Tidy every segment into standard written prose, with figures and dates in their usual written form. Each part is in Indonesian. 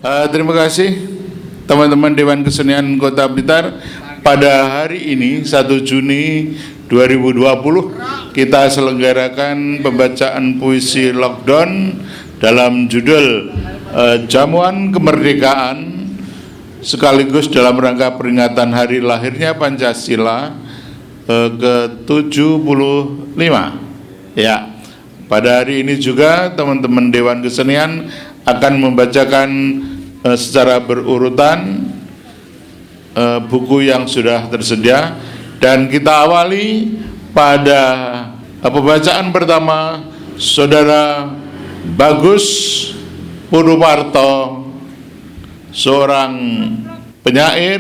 Terima kasih teman-teman Dewan Kesenian Kota Blitar. Pada hari ini 1 Juni 2020 kita selenggarakan pembacaan puisi lockdown dalam judul Jamuan Kemerdekaan, sekaligus dalam rangka peringatan hari lahirnya Pancasila ke-75. Ya, pada hari ini juga teman-teman Dewan Kesenian akan membacakan secara berurutan buku yang sudah tersedia, dan kita awali pada pembacaan pertama Saudara Bagus Purwoparto, seorang penyair,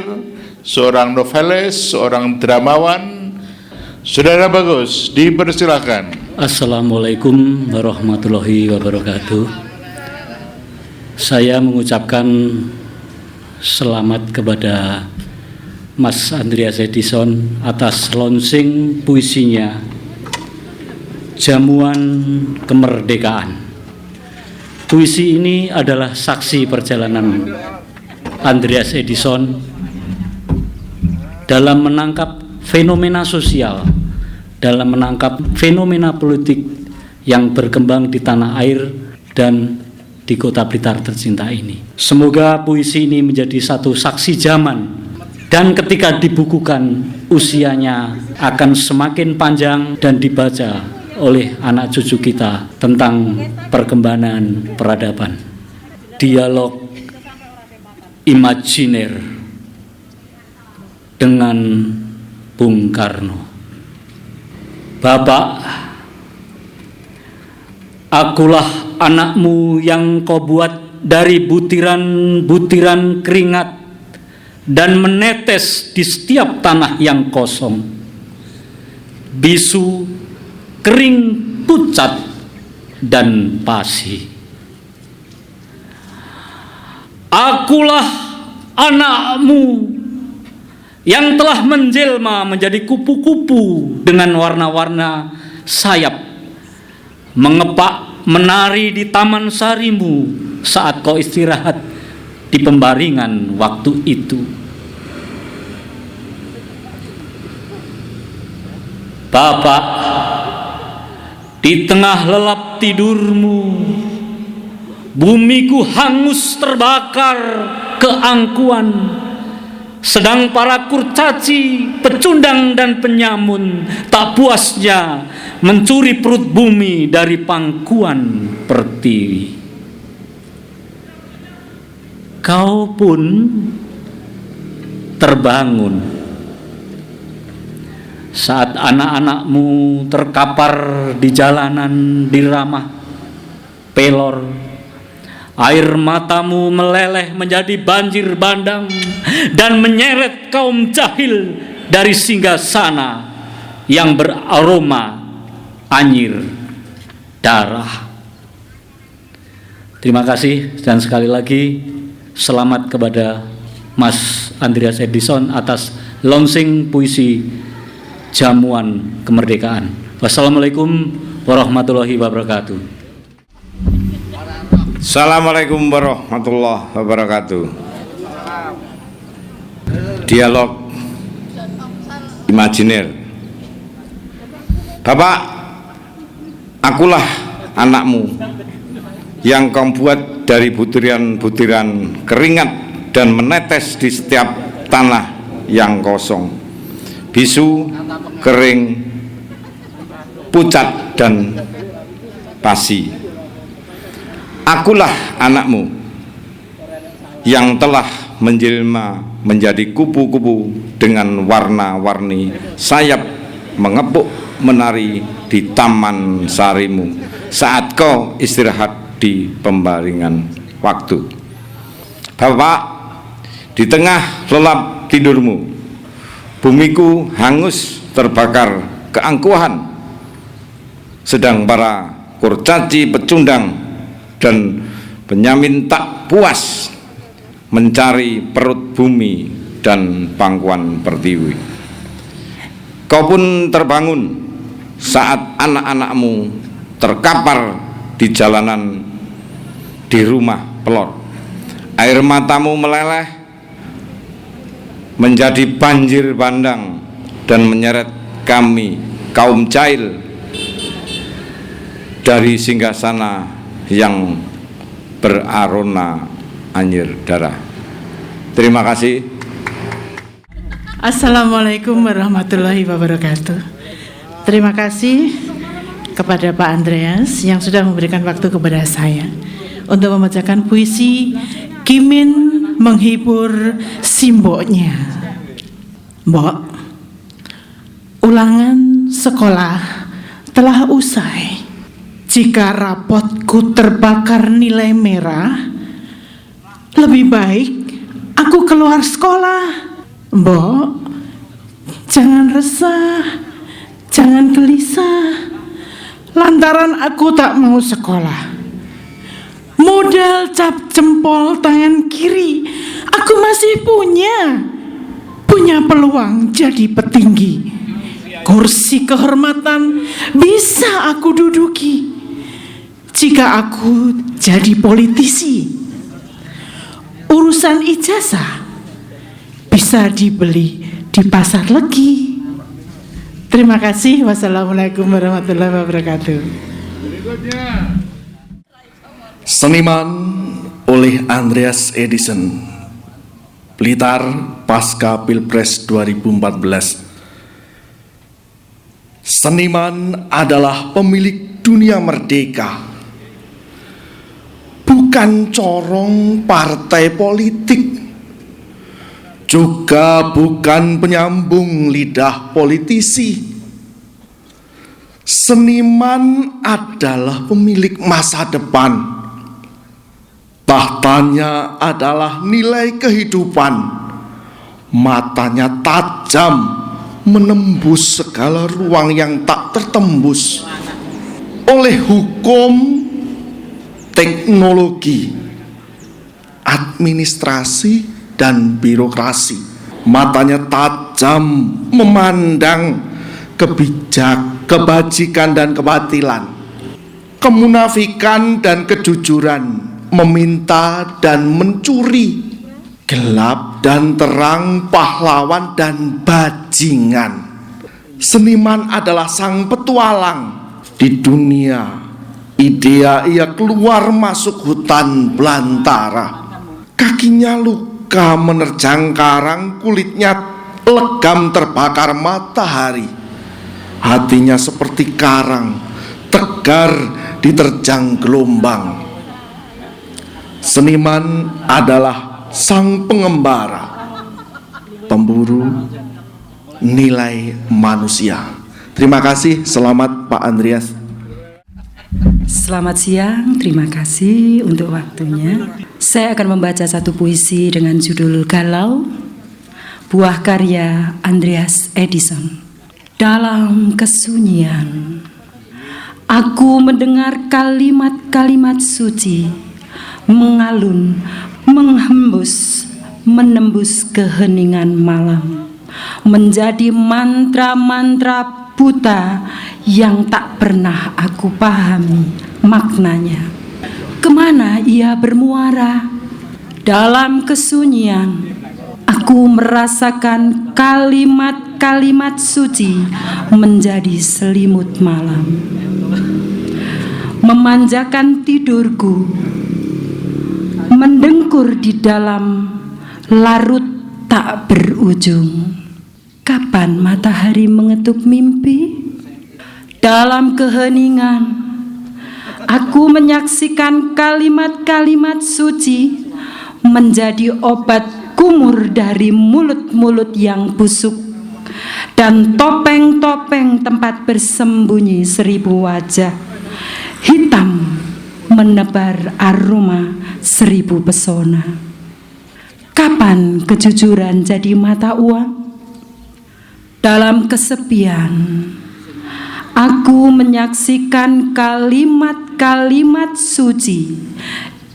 seorang novelis, seorang dramawan. Saudara Bagus, dipersilakan. Assalamualaikum warahmatullahi wabarakatuh. Saya mengucapkan selamat kepada Mas Andreas Edison atas launching puisinya Jamuan Kemerdekaan. Puisi ini adalah saksi perjalanan Andreas Edison dalam menangkap fenomena sosial, dalam menangkap fenomena politik yang berkembang di tanah air dan di Kota Blitar tercinta ini. Semoga puisi ini menjadi satu saksi zaman, dan ketika dibukukan usianya akan semakin panjang dan dibaca oleh anak cucu kita tentang perkembangan peradaban. Dialog imajiner dengan Bung Karno. Bapak, akulah anakmu yang kau buat dari butiran-butiran keringat dan menetes di setiap tanah yang kosong, bisu, kering, pucat, dan pasi. Akulah anakmu yang telah menjelma menjadi kupu-kupu dengan warna-warna sayap, mengepak menari di taman sarimu saat kau istirahat di pembaringan waktu itu. Bapak, di tengah lelap tidurmu, bumiku hangus terbakar keangkuhan, sedang para kurcaci, pecundang dan penyamun tak puasnya mencuri perut bumi dari pangkuan pertiwi. Kau pun terbangun saat anak-anakmu terkapar di jalanan di Ramah, Pelor. Air matamu meleleh menjadi banjir bandang dan menyeret kaum jahil dari singgasana yang beraroma anyir darah. Terima kasih, dan sekali lagi selamat kepada Mas Andreas Edison atas launching puisi Jamuan Kemerdekaan. Wassalamualaikum warahmatullahi wabarakatuh. Assalamualaikum warahmatullahi wabarakatuh. Dialog imajiner. Bapak, akulah anakmu yang kau buat dari butiran-butiran keringat dan menetes di setiap tanah yang kosong, bisu, kering, pucat, dan pasi. Akulah anakmu yang telah menjelma menjadi kupu-kupu dengan warna-warni sayap, mengepuk menari di taman sarimu saat kau istirahat di pembaringan waktu. Bapak, di tengah lelap tidurmu, bumiku hangus terbakar keangkuhan, sedang para kurcaci, pecundang, dan penyamin tak puas mencari perut bumi dan pangkuan pertiwi. Kau pun terbangun saat anak-anakmu terkapar di jalanan di rumah Pelor. Air matamu meleleh menjadi banjir bandang dan menyeret kami kaum jahil dari singgasana yang berarona anjir darah. Terima kasih. Assalamualaikum warahmatullahi wabarakatuh. Terima kasih kepada Pak Andreas yang sudah memberikan waktu kepada saya untuk membacakan puisi Kimin menghibur simboknya. Mbok, ulangan sekolah telah usai. Jika rapotku terbakar nilai merah, lebih baik aku keluar sekolah. Mbok, jangan resah, jangan gelisah, lantaran aku tak mau sekolah. Modal cap jempol tangan kiri aku masih punya peluang jadi petinggi. Kursi kehormatan bisa aku duduki jika aku jadi politisi. Urusan ijazah bisa dibeli di pasar legi. Terima kasih. Wassalamualaikum warahmatullahi wabarakatuh. Seniman oleh Andreas Edison, Blitar pasca Pilpres 2014. Seniman adalah pemilik dunia merdeka, bukan corong partai politik, juga bukan penyambung lidah politisi. Seniman adalah pemilik masa depan. Tahtanya adalah nilai kehidupan. Matanya tajam, menembus segala ruang yang tak tertembus oleh hukum, teknologi, administrasi, dan birokrasi. Matanya tajam memandang kebajikan dan kebatilan, kemunafikan dan kejujuran, meminta dan mencuri, gelap dan terang, pahlawan dan bajingan. Seniman adalah sang petualang di dunia idea. Ia keluar masuk hutan belantara, kakinya luka menerjang karang, kulitnya legam terbakar matahari, hatinya seperti karang tegar diterjang gelombang. Seniman adalah sang pengembara, pemburu nilai manusia. Terima kasih, selamat Pak Andreas. Selamat siang, terima kasih untuk waktunya. Saya akan membaca satu puisi dengan judul Galau, buah karya Andreas Edison. Dalam kesunyian, aku mendengar kalimat-kalimat suci mengalun, menghembus, menembus keheningan malam, menjadi mantra-mantra buta yang tak pernah aku pahami maknanya. Kemana ia bermuara? Dalam kesunyian, aku merasakan kalimat-kalimat suci menjadi selimut malam, memanjakan tidurku, mendengkur di dalam larut tak berujung. Kapan matahari mengetuk mimpi? Dalam keheningan, aku menyaksikan kalimat-kalimat suci menjadi obat kumur dari mulut-mulut yang busuk dan topeng-topeng tempat bersembunyi seribu wajah hitam menebar aroma seribu pesona. Kapan kejujuran jadi mata uang? Dalam kesepian, aku menyaksikan kalimat-kalimat suci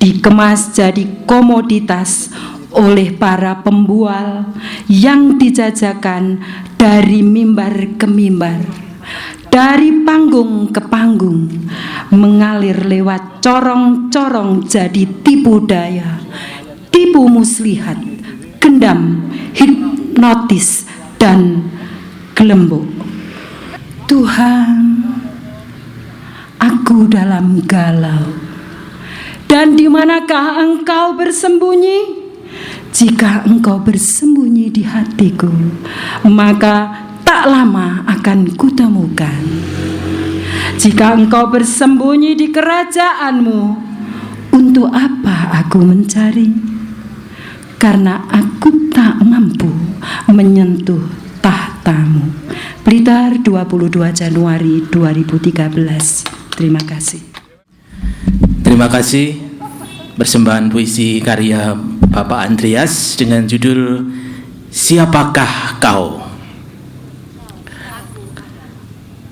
dikemas jadi komoditas oleh para pembual yang dijajakan dari mimbar ke mimbar, dari panggung ke panggung, mengalir lewat corong-corong jadi tipu daya, tipu muslihat, gendam, hipnotis, dan gelembung. Tuhan, aku dalam galau. Dan di manakah Engkau bersembunyi? Jika Engkau bersembunyi di hatiku, maka tak lama akan kutemukan. Jika Engkau bersembunyi di kerajaanmu, untuk apa aku mencari? Karena aku tak mampu menyentuh tahtamu. Blitar, 22 Januari 2013. Terima kasih. Terima kasih. Persembahan puisi karya Bapak Andreas dengan judul Siapakah Kau?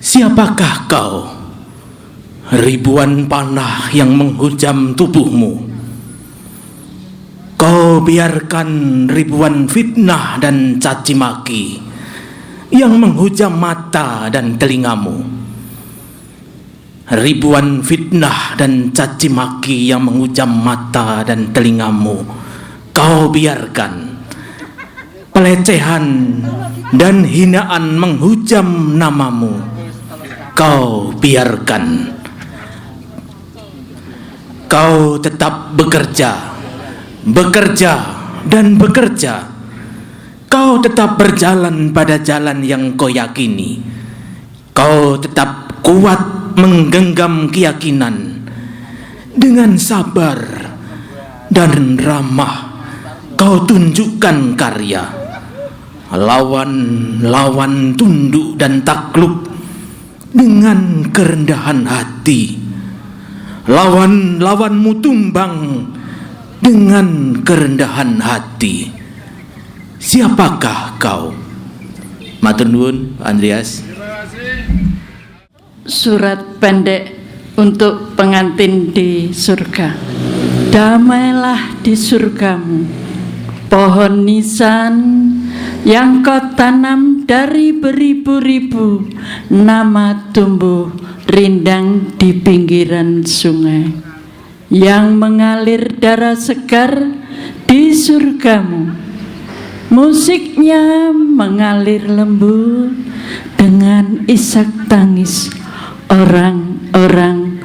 Siapakah kau? Ribuan panah yang menghujam tubuhmu. Kau biarkan ribuan fitnah dan caci maki yang menghujam mata dan telingamu. Ribuan fitnah dan caci maki yang menghujam mata dan telingamu, kau biarkan. Pelecehan dan hinaan menghujam namamu, kau biarkan. Kau tetap bekerja, bekerja dan bekerja. Kau tetap berjalan pada jalan yang kau yakini. Kau tetap kuat menggenggam keyakinan. Dengan sabar dan ramah kau tunjukkan karya. Lawan-lawan tunduk dan takluk dengan kerendahan hati. Lawan-lawanmu tumbang dengan kerendahan hati. Siapakah kau? Matur nuwun, Andreas. Surat pendek untuk pengantin di surga. Damailah di surgamu, pohon nisan yang kau tanam dari beribu-ribu nama tumbuh rindang di pinggiran sungai yang mengalir darah segar di surgamu. Musiknya mengalir lembut dengan isak tangis orang-orang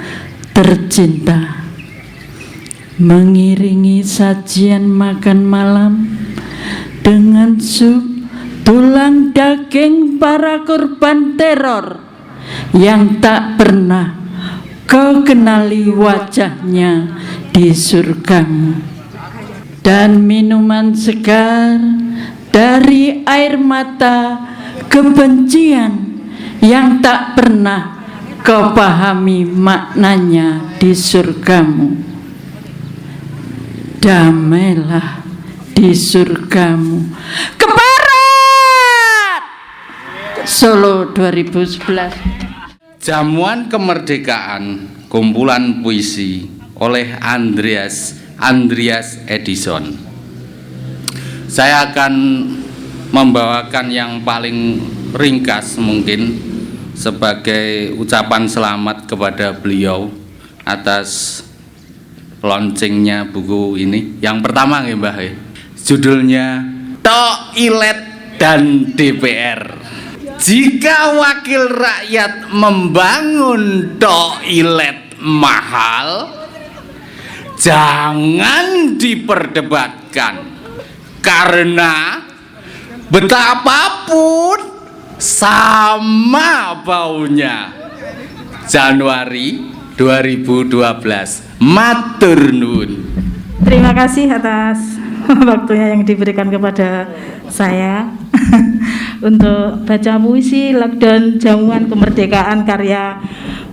tercinta, mengiringi sajian makan malam dengan sup tulang daging para korban teror yang tak pernah kau kenali wajahnya di surgamu, dan minuman segar dari air mata kebencian yang tak pernah kau pahami maknanya di surgamu. Damailah di surgamu. Ke barat! Solo 2011. Jamuan Kemerdekaan, kumpulan puisi oleh Andreas Edison. Saya akan membawakan yang paling ringkas mungkin sebagai ucapan selamat kepada beliau atas launchingnya buku ini. Yang pertama ya Mbah, judulnya Toilet dan DPR. Jika wakil rakyat membangun toilet mahal, jangan diperdebatkan, karena betapapun sama baunya. Januari 2012. Matur nuwun. Terima kasih atas waktunya yang diberikan kepada saya untuk baca puisi Lockdown Jamuan Kemerdekaan karya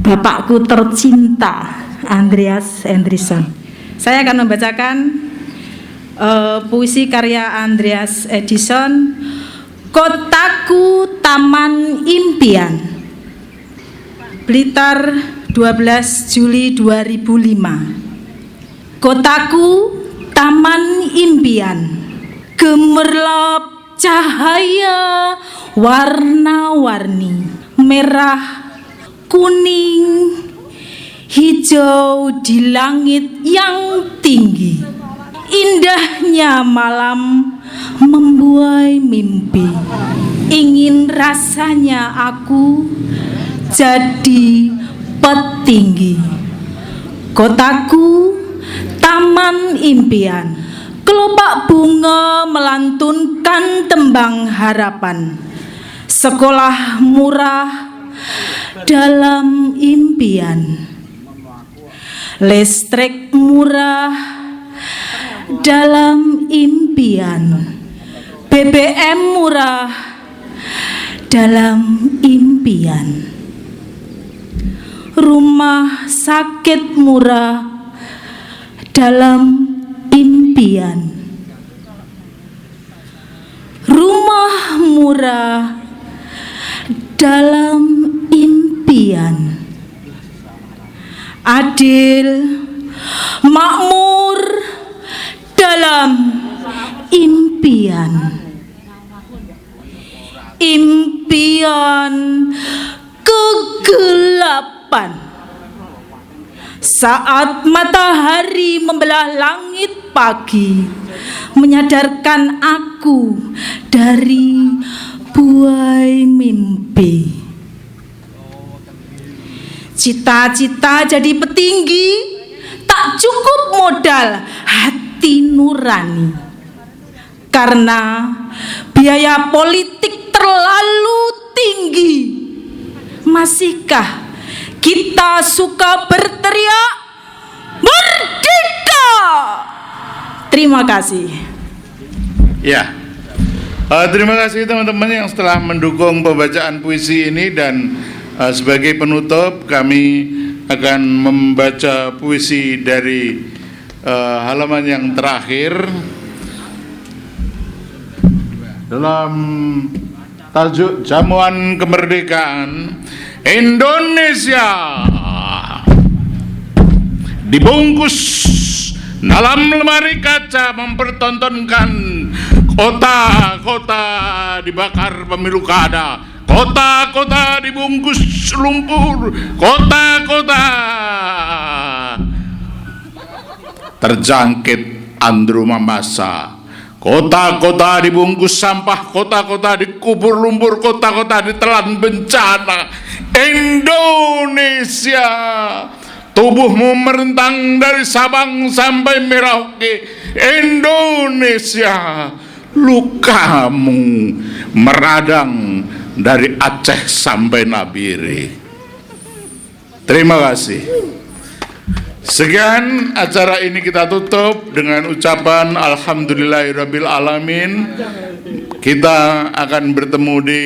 bapakku tercinta Andreas Edison. Saya akan membacakan puisi karya Andreas Edison, Kotaku Taman Impian. Blitar, 12 Juli 2005. Kotaku Taman Impian, gemerlap cahaya warna-warni, merah, kuning, hijau di langit yang tinggi. indahnya malam membuai mimpi. Ingin rasanya aku jadi petinggi. Kotaku taman impian. Kelopak bunga melantunkan tembang harapan. Sekolah murah dalam impian. Listrik murah dalam impian. BBM murah dalam impian. Rumah sakit murah dalam impian. Rumah murah dalam impian. Adil, makmur dalam impian. Impian kegelapan. Saat matahari membelah langit pagi, menyadarkan aku dari buai mimpi. Cita-cita jadi petinggi tak cukup modal hati nurani. Karena biaya politik terlalu tinggi. Masihkah kita suka berteriak merdeka? Terima kasih. Ya, terima kasih teman-teman yang setelah mendukung pembacaan puisi ini, dan sebagai penutup kami akan membaca puisi dari halaman yang terakhir dalam tajuk Jamuan Kemerdekaan. Indonesia dibungkus dalam lemari kaca mempertontonkan kota-kota dibakar pemilu kada, kota-kota dibungkus lumpur, kota-kota terjangkit androma massa, kota-kota dibungkus sampah, kota-kota dikubur lumpur, kota-kota ditelan bencana. Indonesia, tubuhmu merentang dari Sabang sampai Merauke. Indonesia, lukamu meradang dari Aceh sampai Nabire. Terima kasih. Sekian acara ini kita tutup dengan ucapan Alhamdulillahirabbil alamin. Kita akan bertemu di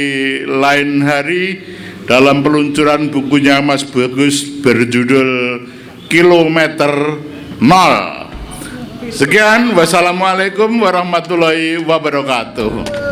lain hari dalam peluncuran bukunya Mas Bagus berjudul Kilometer Nol. Sekian, wassalamualaikum warahmatullahi wabarakatuh.